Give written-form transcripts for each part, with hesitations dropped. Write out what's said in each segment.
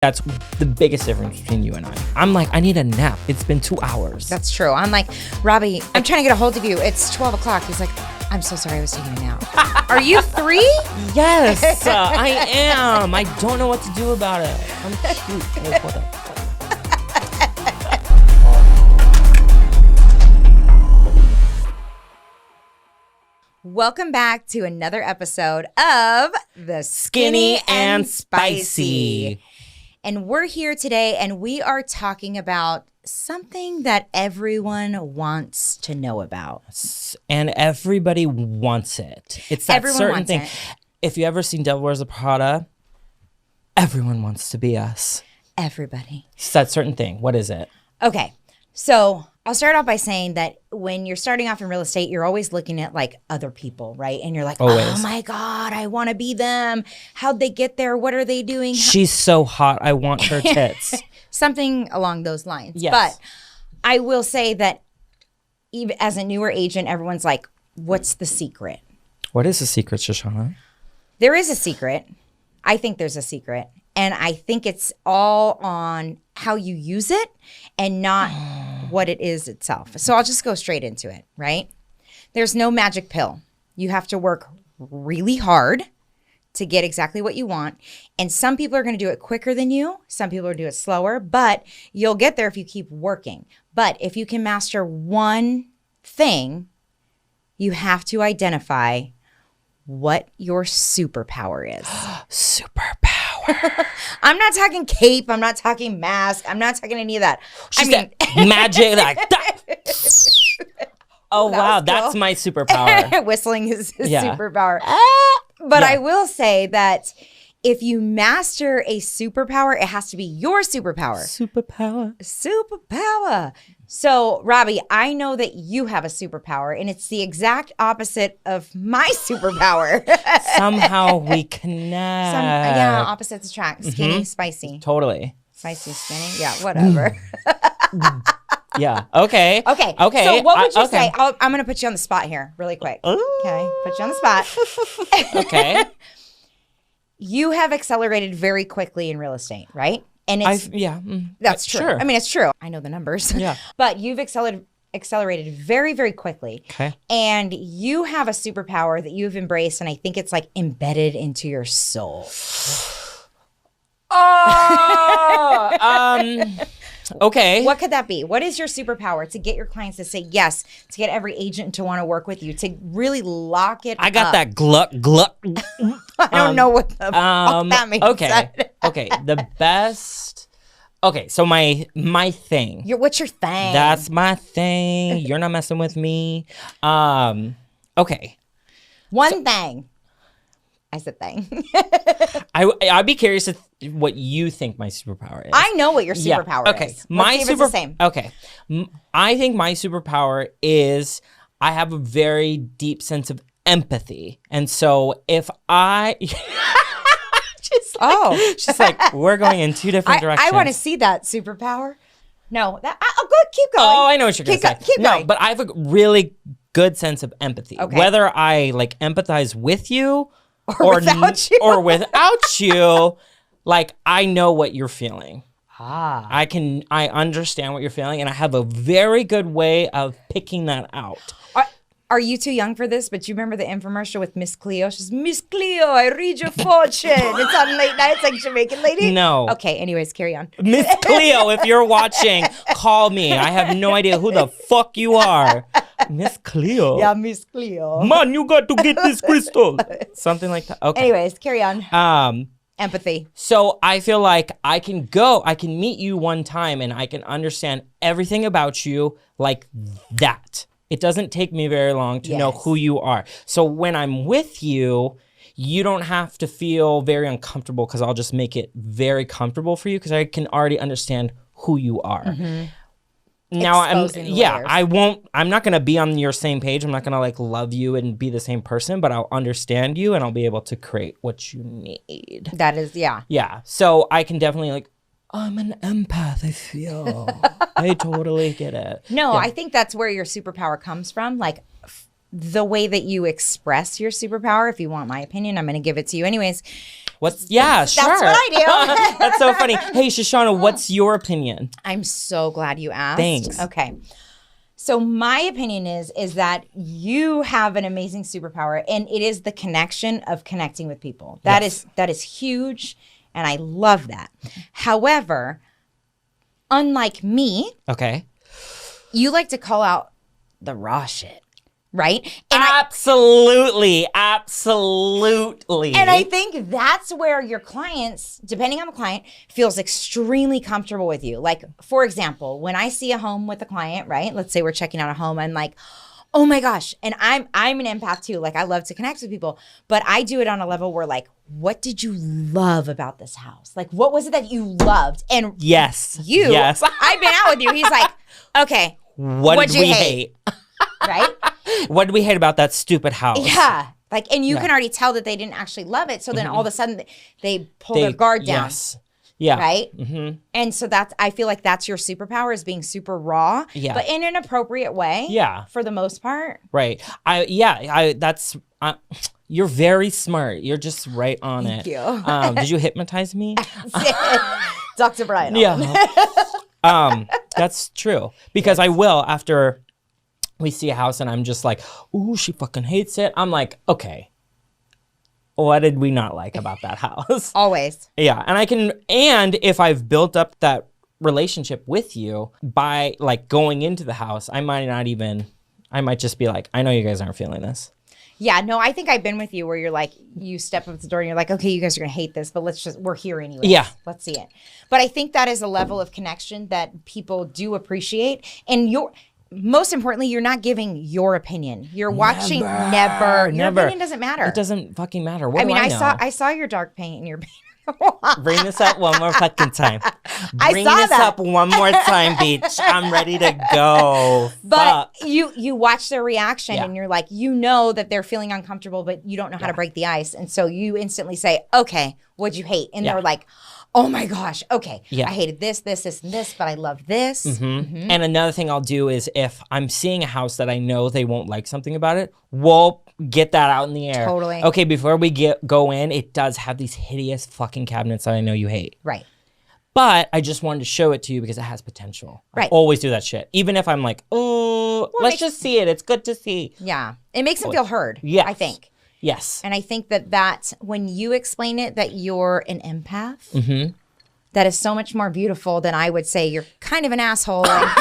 That's the biggest difference between you and I. I'm like, I need a nap. It's been 2 hours. That's true. I'm like, Robby, I'm trying to get a hold of you. It's 12 o'clock. He's like, I'm so sorry I was taking a nap. Are you 3? Yes, I am. I don't know what to do about it. I'm cute. Hey, hold up. Welcome back to another episode of The Skinny and Spicy. And we're here today and we are talking about something that everyone wants to know about. And everybody wants it. It's that Everyone certain wants thing. it. If you ever seen Devil Wears a Prada, everyone wants to be us. Everybody. It's that certain thing. What is it? Okay, so I'll start off by saying that when you're starting off in real estate, you're always looking at like other people, right? And you're like, Always. oh my God, I want to be them. How'd they get there? What are they doing? She's so hot. I want her tits. Something along those lines. Yes. But I will say that even as a newer agent, everyone's like, what's the secret? What is the secret, Shishana? There is a secret. I think there's a secret. And I think it's all on how you use it and not what it is itself. So I'll just go straight into it, right? There's no magic pill. You have to work really hard to get exactly what you want. And some people are going to do it quicker than you. Some people will do it slower, but you'll get there if you keep working. But if you can master one thing, you have to identify what your superpower is. Superpower. I'm not talking cape. I'm not talking mask. I'm not talking any of that. She's that magic. Like, oh, That wow. was That's cool. my superpower. Whistling is his Yeah. superpower. But Yeah. I will say that if you master a superpower, it has to be your superpower. Superpower. So, Robby, I know that you have a superpower, and it's the exact opposite of my superpower. Somehow we connect. Yeah, opposites attract. Skinny, spicy. Totally. Spicy, skinny. Yeah, whatever. Yeah. Okay. Okay. Okay. So what would you okay. say? I'm going to put you on the spot here really quick. Okay. Put you on the spot. Okay. You have accelerated very quickly in real estate, right? And it's that's true. Sure. I mean, it's true. I know the numbers. Yeah. But you've accelerated very, very quickly. Okay. And you have a superpower that you've embraced, and I think it's like embedded into your soul. Okay. What could that be? What is your superpower to get your clients to say yes, to get every agent to want to work with you, to really lock it I got up? that gluck. I don't know what the fuck that means. Okay. Okay. The best. Okay. So my thing. What's your thing? That's my thing. You're not messing with me. Okay. One thing. I said thing. I'd be curious what you think my superpower is. I know what your superpower Okay. is. My Let's see if it's the same. Okay. I think my superpower is I have a very deep sense of empathy. And so if I she's like, we're going in two different directions. I want to see that superpower. No, go keep going. Oh, I know what you're going to say. Keep going. No, but I have a really good sense of empathy. Okay. Whether I like empathize with you Or without you. or without you, like I know what you're feeling. I understand what you're feeling, and I have a very good way of picking that out. Are you too young for this? But you remember the infomercial with Miss Cleo? She's Miss Cleo, I read your fortune. It's on late nights, like Jamaican lady. No. Okay. Anyways, carry on. Miss Cleo, if you're watching, call me. I have no idea who the fuck you are. Miss Cleo. Yeah, Miss Cleo. Man, you got to get this crystal. Something like that. Okay. Anyways, carry on. Empathy. So I feel like I can meet you one time and I can understand everything about you like that. It doesn't take me very long to know who you are. So when I'm with you, you don't have to feel very uncomfortable because I'll just make it very comfortable for you because I can already understand who you are. Mm-hmm. Now Exposing I'm not gonna be on your same page. I'm not gonna like love you and be the same person, but I'll understand you and I'll be able to create what you need. That is, yeah. Yeah. So I can definitely like, I'm an empath, I feel. I totally get it. No, Yeah. I think that's where your superpower comes from. Like the way that you express your superpower, if you want my opinion, I'm going to give it to you anyways. Yeah, sure. That's what I do. That's so funny. Hey, Shishana, what's your opinion? I'm so glad you asked. Thanks. Okay. So my opinion is that you have an amazing superpower, and it is the connection of connecting with people. That is huge, and I love that. However, unlike me, okay, you like to call out the raw shit, right? And absolutely. And I think that's where your clients, depending on the client, feels extremely comfortable with you. Like, for example, when I see a home with a client, right? Let's say we're checking out a home. I'm like, oh my gosh. And I'm an empath too. Like, I love to connect with people, but I do it on a level where, like, what did you love about this house? Like, what was it that you loved? And yes, I've been out with you. He's like, okay, what did we hate? Right? What did we hate about that stupid house? Yeah. Like, and you can already tell that they didn't actually love it. So then all of a sudden they pull their guard down. Yes. Yeah. Right? Mm-hmm. And so I feel like that's your superpower, is being super raw, but in an appropriate way. Yeah. For the most part. Right. You're very smart. You're just right on Thank it. you. Did you hypnotize me? Dr. Brian. Yeah. That's true. Because I will, after we see a house and I'm just like, ooh, she fucking hates it. I'm like, okay, what did we not like about that house? Always. Yeah. And if I've built up that relationship with you by like going into the house, I might just be like, I know you guys aren't feeling this. Yeah, no, I think I've been with you where you're like, you step up to the door and you're like, okay, you guys are going to hate this, but we're here anyway. Yeah. Let's see it. But I think that is a level of connection that people do appreciate. And most importantly, you're not giving your opinion. You're watching. Never. Your opinion doesn't matter. It doesn't fucking matter. What do I know? I saw your dark paint in your paint. Bring this up one more fucking time. Bring saw this that. up one more time, bitch. I'm ready to go. But Fuck. you watch their reaction and you're like, you know that they're feeling uncomfortable, but you don't know how to break the ice. And so you instantly say, okay, what'd you hate? And they're like, oh my gosh, okay. I hated this, and this, but I love this. Mm-hmm. Mm-hmm. And another thing I'll do is if I'm seeing a house that I know they won't like something about it, we'll get that out in the air. Totally. Okay, before we go in, it does have these hideous fucking cabinets that I know you hate. Right. But I just wanted to show it to you because it has potential. Right. I always do that shit. Even if I'm like, oh, let's just see it. It's good to see. Yeah. It makes them feel heard. Yes. I think. Yes. And I think that when you explain it, that you're an empath, that is so much more beautiful than I would say you're kind of an asshole. Like,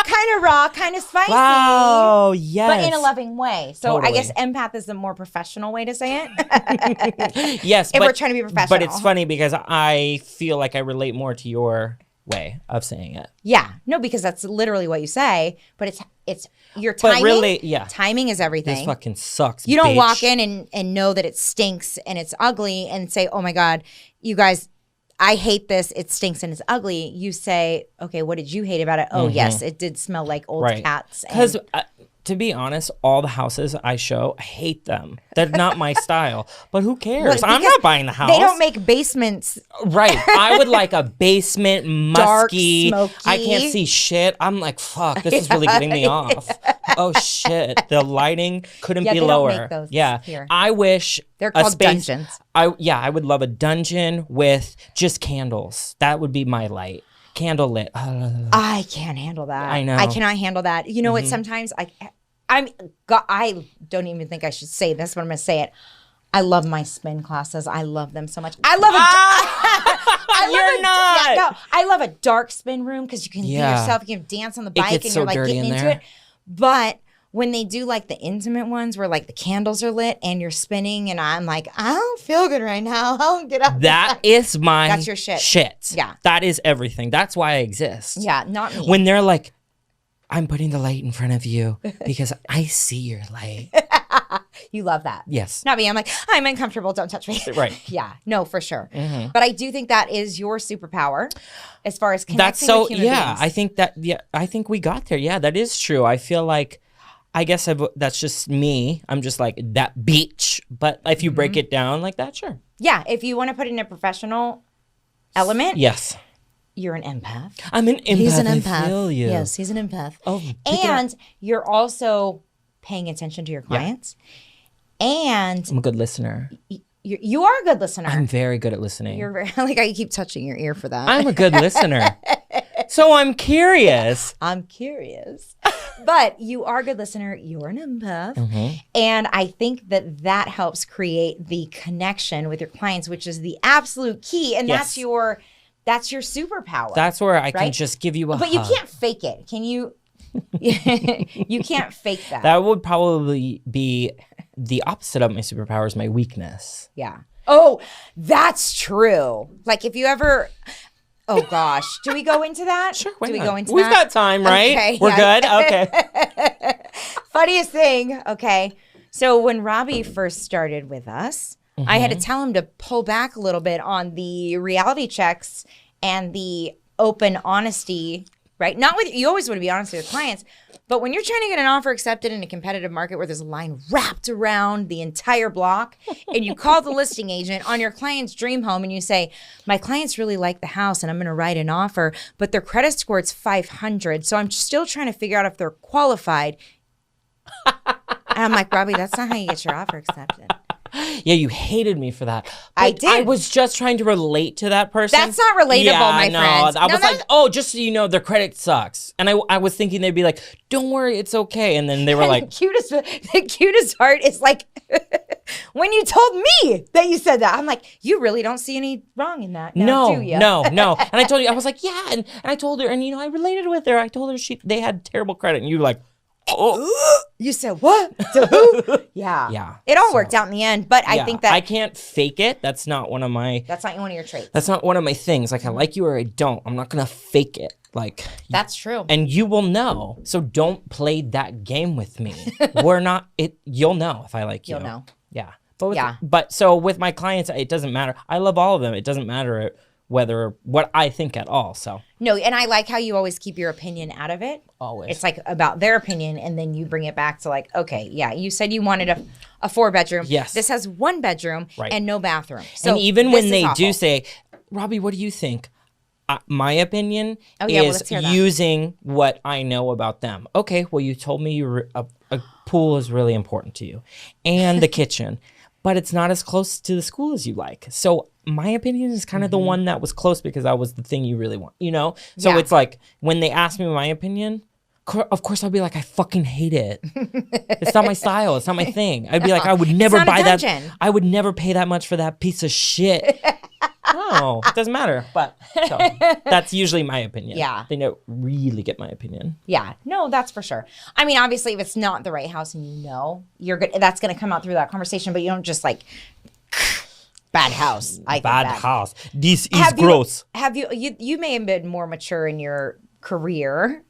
kind of raw, kind of spicy. Wow, yes. But in a loving way. So Totally. I guess empath is the more professional way to say it. Yes. If we're trying to be professional. But it's funny because I feel like I relate more to your way of saying it. Yeah. No, because that's literally what you say. But it's your timing. But really, timing is everything. This fucking sucks, You don't bitch. walk in and know that it stinks and it's ugly and say, oh my God, you guys, I hate this. It stinks and it's ugly. You say, okay, what did you hate about it? Oh, yes, it did smell like old cats. Because to be honest, all the houses I show, I hate them. They're not my style. But who cares? I'm not buying the house. They don't make basements. Right. I would like a basement, musky. Dark, smoky. I can't see shit. I'm like, fuck, this is really getting me off. Oh, shit. The lighting couldn't be lower. Don't make those here. I wish they're called dungeons. I would love a dungeon with just candles. That would be my light. Candle lit. I can't handle that. I know. I cannot handle that. You know what? Sometimes I don't even think I should say this, but I'm going to say it. I love my spin classes. I love them so much. I love I love a dark spin room because you can be yourself. You can dance on the bike and you're like getting into it. But when they do like the intimate ones where like the candles are lit and you're spinning and I'm like, I don't feel good right now. I don't get up. That's your shit. Yeah. That is everything. That's why I exist. Yeah, not me. When they're like, I'm putting the light in front of you because I see your light. You love that. Yes. Not me. I'm like, I'm uncomfortable. Don't touch me. Right. Yeah. No, for sure. Mm-hmm. But I do think that is your superpower as far as connecting with human beings. I think we got there. Yeah, that is true. I feel like, I guess that's just me. I'm just like that bitch. But if you break it down like that, sure. Yeah. If you want to put in a professional element. Yes. You're an empath. I'm an empath. He's an empath. I feel you. Yes, he's an empath. Oh, and you're also paying attention to your clients. Yeah. And I'm a good listener. You are a good listener. I'm very good at listening. You're very, I like how you keep touching your ear for that. I'm a good listener. So I'm curious. I'm curious. But you are a good listener. You're an empath. And I think that helps create the connection with your clients, which is the absolute key. And that's your superpower. That's where I can just give you a But hug. you can't fake it. Can you? You can't fake that. That would probably be the opposite of my superpower is my weakness. Yeah. Oh, that's true. Like if you ever... Oh gosh. Do we go into that? Sure. Do we go into We've that? got time, right? Okay, We're good? Okay. Funniest thing. Okay. So when Robby first started with us, I had to tell him to pull back a little bit on the reality checks and the open honesty, right? Not with, you always want to be honest with your clients, but when you're trying to get an offer accepted in a competitive market where there's a line wrapped around the entire block and you call the listing agent on your client's dream home and you say, my clients really like the house and I'm going to write an offer, but their credit score is 500. So I'm still trying to figure out if they're qualified. And I'm like, Robby, that's not how you get your offer accepted. Yeah, you hated me for that. But I did. I was just trying to relate to that person. That's not relatable, my friend. I was like, oh, just so you know, their credit sucks. And I was thinking they'd be like, don't worry, it's okay. And then they were like... the cutest part is like, when you told me that you said that, I'm like, you really don't see any wrong in that now, do you? No. And I told you, I was like, yeah. And I told her, and I related with her. I told her they had terrible credit. And you were like, oh. You said what? To who? Yeah. Yeah. It all worked out in the end, but I think that I can't fake it. That's not one of my your traits. That's not one of my things. Like I like you or I don't. I'm not gonna fake it. Like that's true. And you will know. So don't play that game with me. We're not it you'll know if I like you. You'll know. Yeah. But so with my clients, it doesn't matter. I love all of them. It doesn't matter whether what I think at all. So no, and I like how you always keep your opinion out of it. Always. It's like about their opinion, and then you bring it back to like, okay, yeah, you said you wanted a 4-bedroom. Yes. This has 1 bedroom and no bathroom. So and even when they do say, Robby, what do you think? My opinion is using what I know about them. Okay, well, you told me a pool is really important to you and the kitchen, but it's not as close to the school as you like. So my opinion is kind of the one that was close because that was the thing you really want, you know? So it's like when they ask me my opinion, of course I'll be like, I fucking hate it. It's not my style. It's not my thing. I'd be like, I would never buy that. I would never pay that much for that piece of shit. No, it doesn't matter. But so, that's usually my opinion. Yeah. They don't really get my opinion. Yeah. No, that's for sure. I mean, obviously, if it's not the right house and you know, you're good, that's going to come out through that conversation, but you don't just like, bad house. Bad house. This is gross. You may have been more mature in your career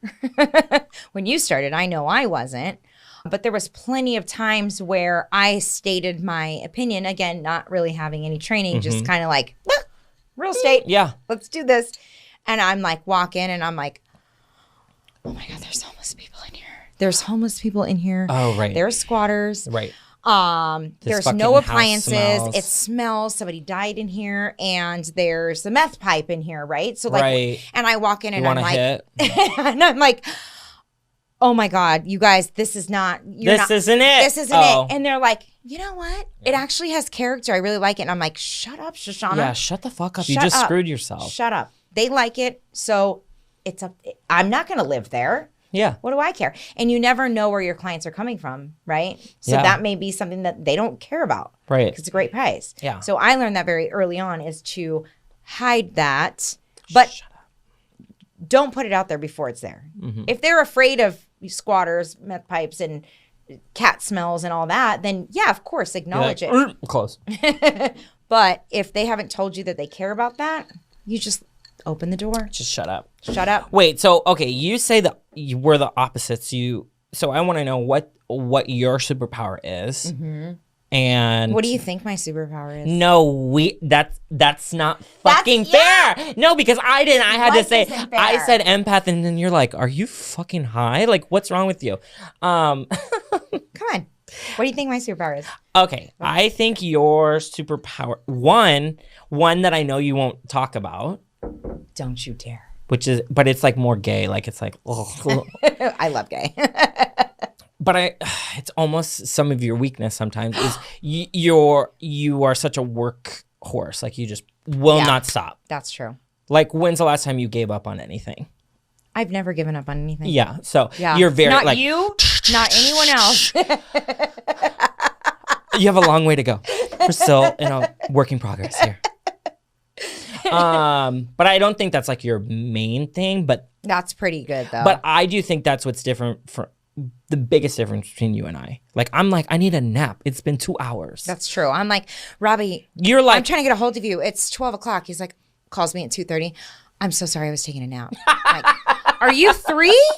when you started. I know I wasn't. But there was plenty of times where I stated my opinion, again, not really having any training, just kind of like, real estate. Yeah. Let's do this. And I'm like, walk in and I'm like, oh my God, there's homeless people in here. There's homeless people in here. Oh, right. There's squatters. Right. There's no appliances. It smells. Somebody died in here, and there's a meth pipe in here, right? So like, and I walk in and I'm like, and I'm like, oh my God, you guys, this is not. This isn't it. This isn't it. And they're like, you know what? It actually has character. I really like it. And I'm like, shut up, Shishana. Yeah, shut the fuck up. You just screwed yourself. Shut up. They like it, so it's up. I'm not going to live there. Yeah. What do I care? And you never know where your clients are coming from, right? So that may be something that they don't care about. Right. Because it's a great price. Yeah. So I learned that very early on is to hide that, but don't put it out there before it's there. If they're afraid of squatters, meth pipes, and cat smells and all that, then yeah, of course, acknowledge it. Close. But if they haven't told you that they care about that, you just open the door. Just shut up. Shut up. Wait, so okay, you say that we're the opposites. So I want to know what your superpower is. And what do you think my superpower is? No, that's not fucking fair. No, because I didn't. I had to say I said empath, and then you're like, "Are you fucking high? Like, what's wrong with you?" Come on. What do you think my superpower is? Okay, I think your superpower one that I know you won't talk about. Don't you dare. But it's like more gay. Like it's like, oh. I love gay. it's almost some of your weakness sometimes is you are such a work horse. Like, you just will not stop. That's true. Like, when's the last time you gave up on anything? I've never given up on anything. Yeah. So you're very not like you, not anyone else. You have a long way to go. We're still in a working progress here. But I don't think that's like your main thing. But that's pretty good though. But I do think that's what's different for the biggest difference between you and I. Like, I'm like, I need a nap. It's been 2 hours. That's true. I'm like, Robby, you're like, I'm trying to get a hold of you. It's 12 o'clock. He's like, calls me at 2:30. I'm so sorry, I was taking a nap. Like, are you 3?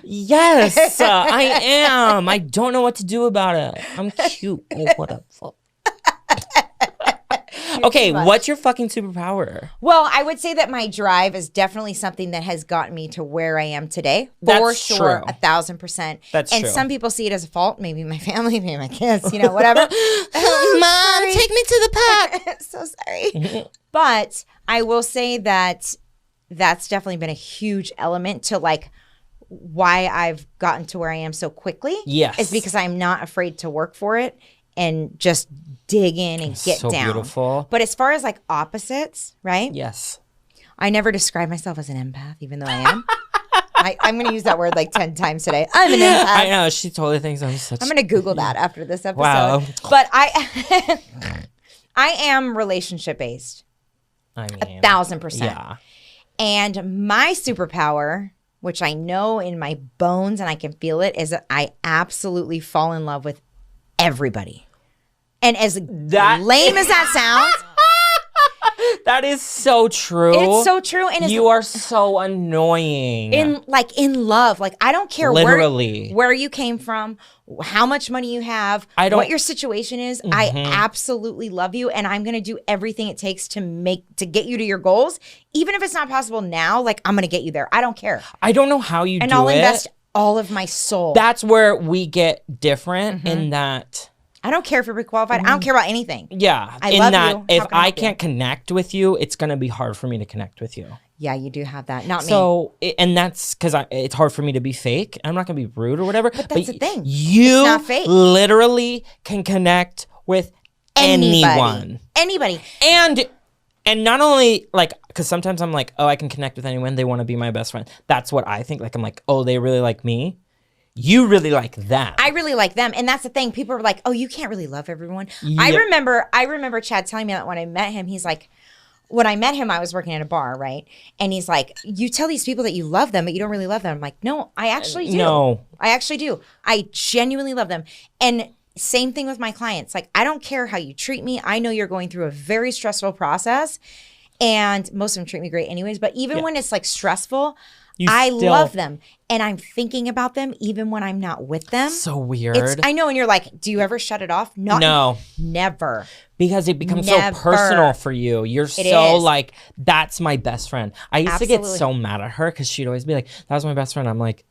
Yes, I am. I don't know what to do about it. I'm cute. Oh, what the fuck? Okay, what's your fucking superpower? Well, I would say that my drive is definitely something that has gotten me to where I am today. For That's sure, true. 1,000%. That's and true. some people see it as a fault. Maybe my family, maybe my kids, you know, whatever. Mom, take me to the park. So sorry. But I will say that that's definitely been a huge element to like why I've gotten to where I am so quickly. Yes. Is because I'm not afraid to work for it and just dig in and get so down. Beautiful. But as far as like opposites, right? Yes. I never describe myself as an empath, even though I am. I'm going to use that word like 10 times today. I'm an empath. I know. She totally thinks I'm such... I'm going to Google that after this episode. Wow. But I am relationship based. I mean... 1,000%. Yeah. And my superpower, which I know in my bones and I can feel it, is that I absolutely fall in love with everybody. And as lame as that sounds... That is so true. It's so true. And you are so annoying. In love. Like, I don't care literally where you came from, how much money you have, what your situation is. Mm-hmm. I absolutely love you, and I'm gonna do everything it takes to get you to your goals. Even if it's not possible now, like, I'm gonna get you there. I don't care. I don't know how you do it. And I'll invest all of my soul. That's where we get different in that. I don't care if you're requalified. I don't care about anything. Yeah. I love you. If I can't connect with you, it's going to be hard for me to connect with you. Yeah, you do have that. Not me. So, and that's because it's hard for me to be fake. I'm not going to be rude or whatever. But that's the thing. You it's not fake. Literally can connect with anyone. Anybody. And not only, like, because sometimes I'm like, oh, I can connect with anyone. They want to be my best friend. That's what I think. Like, I'm like, oh, they really like me. You really like them. I really like them. And that's the thing. People are like, oh, you can't really love everyone. Yeah. I remember Chad telling me that when I met him, he's like, when I met him, I was working at a bar, right? And he's like, you tell these people that you love them, but you don't really love them. I'm like, no, I actually do. No. I actually do. I genuinely love them. And same thing with my clients. Like, I don't care how you treat me. I know you're going through a very stressful process. And most of them treat me great anyways. But even when it's like stressful, I love them. And I'm thinking about them even when I'm not with them. So weird. I know. And you're like, do you ever shut it off? No. Never. Because it becomes so personal for you. You're like, that's my best friend. I used to get so mad at her because she'd always be like, that was my best friend. I'm like,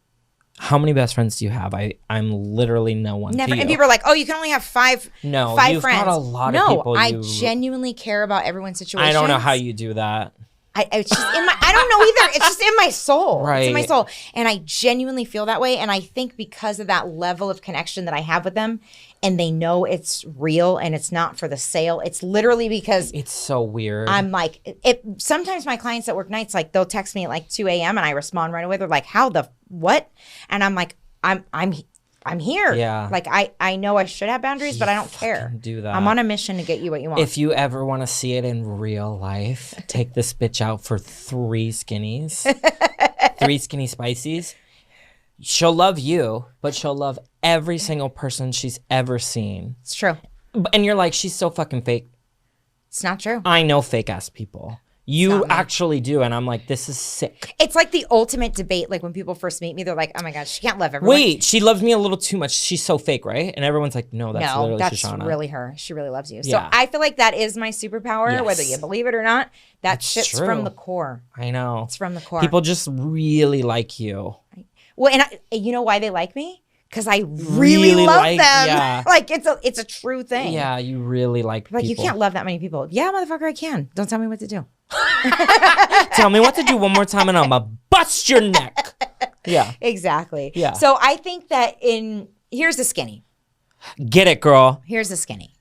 how many best friends do you have? I'm literally no one. Never. To you. And people are like, oh, you can only have five you've friends. got a lot of people. No, I genuinely care about everyone's situation. I don't know how you do that. It's just in my, I don't know either. It's just in my soul. Right. It's in my soul. And I genuinely feel that way. And I think because of that level of connection that I have with them, and they know it's real and it's not for the sale. It's literally because it's so weird. I'm like, sometimes my clients that work nights, like, they'll text me at like 2 a.m. and I respond right away. They're like, how the what? And I'm like, I'm here. Yeah. Like, I know I should have boundaries, but I don't care. Do that. I'm on a mission to get you what you want. If you ever want to see it in real life, take this bitch out for 3 skinnies. 3 skinny spicies. She'll love you, but she'll love every single person she's ever seen. It's true. And you're like, she's so fucking fake. It's not true. I know fake ass people. You actually do. And I'm like, this is sick. It's like the ultimate debate. Like, when people first meet me, they're like, oh my God, she can't love everyone. Wait, she loves me a little too much. She's so fake, right? And everyone's like, no, that's literally Shishana. Really her. She really loves you. Yeah. So I feel like that is my superpower, Yes. whether you believe it or not. That shit's true. from the core. I know. It's from the core. People just really like you. Well, and you know why they like me? Because I really love them. Yeah. Like, it's a true thing. Yeah, you really like people. Like, you can't love that many people. Yeah, motherfucker, I can. Don't tell me what to do. Tell me what to do one more time and I'm gonna bust your neck. Yeah. Exactly. Yeah. So I think that in Here's the skinny. Get it, girl. Here's the skinny.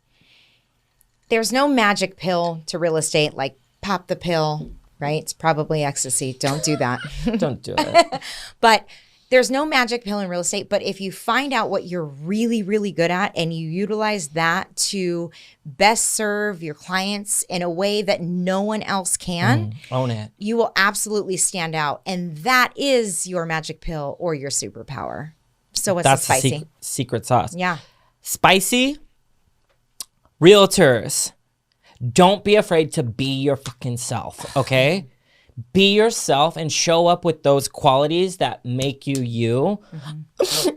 There's no magic pill to real estate, like pop the pill, right? It's probably ecstasy. Don't do that. Don't do it. But there's no magic pill in real estate. But if you find out what you're really, really good at and you utilize that to best serve your clients in a way that no one else can, own it. You will absolutely stand out. And that is your magic pill or your superpower. So what's the spicy? The secret sauce. Yeah. Spicy. Realtors, don't be afraid to be your fucking self, okay? Be yourself and show up with those qualities that make you you.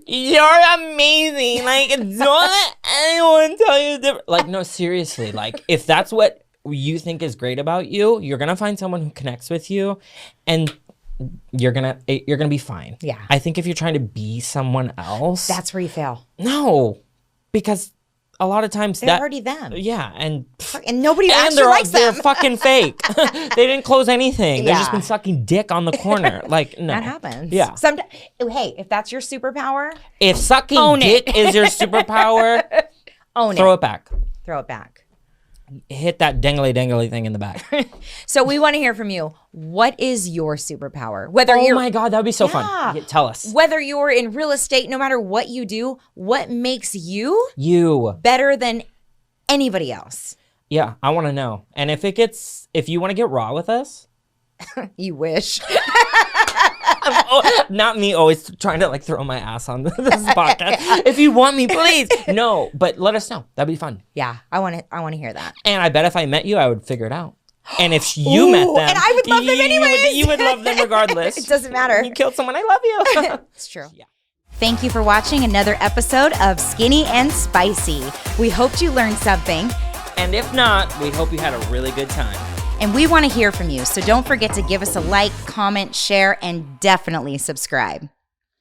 You're amazing. Like, don't let anyone tell you different. Like, no, seriously. Like, if that's what you think is great about you, you're gonna find someone who connects with you, and you're gonna be fine. Yeah. I think if you're trying to be someone else, That's where you fail. no, because a lot of times They're already them. Yeah, and nobody actually likes they're them. fucking fake. They didn't close anything. They've just Yeah. been sucking dick on the corner. Like, no. That happens. Yeah. Hey, if that's your superpower, If sucking Own it. dick is your superpower, own throw it. it back. Throw it back. Hit that dangly thing in the back. So we want to hear from you. What is your superpower? Whether Oh you're my God, that would be so Yeah. fun. Yeah, tell us. whether you're in real estate, no matter what you do, what makes you You. better than anybody else? Yeah, I want to know. And if you want to get raw with us, You wish. not me always trying to like throw my ass on this podcast. If you want me, please. No, but let us know. That'd be fun. Yeah, I want to hear that. And I bet if I met you, I would figure it out. And if you met them, and I would love them anyways. You would love them regardless. It doesn't matter. You killed someone, I love you. It's true. Yeah. Thank you for watching another episode of Skinny and Spicy. We hoped you learned something, And if not, we hope you had a really good time. and we want to hear from you. So don't forget to give us a like, comment, share, and definitely subscribe.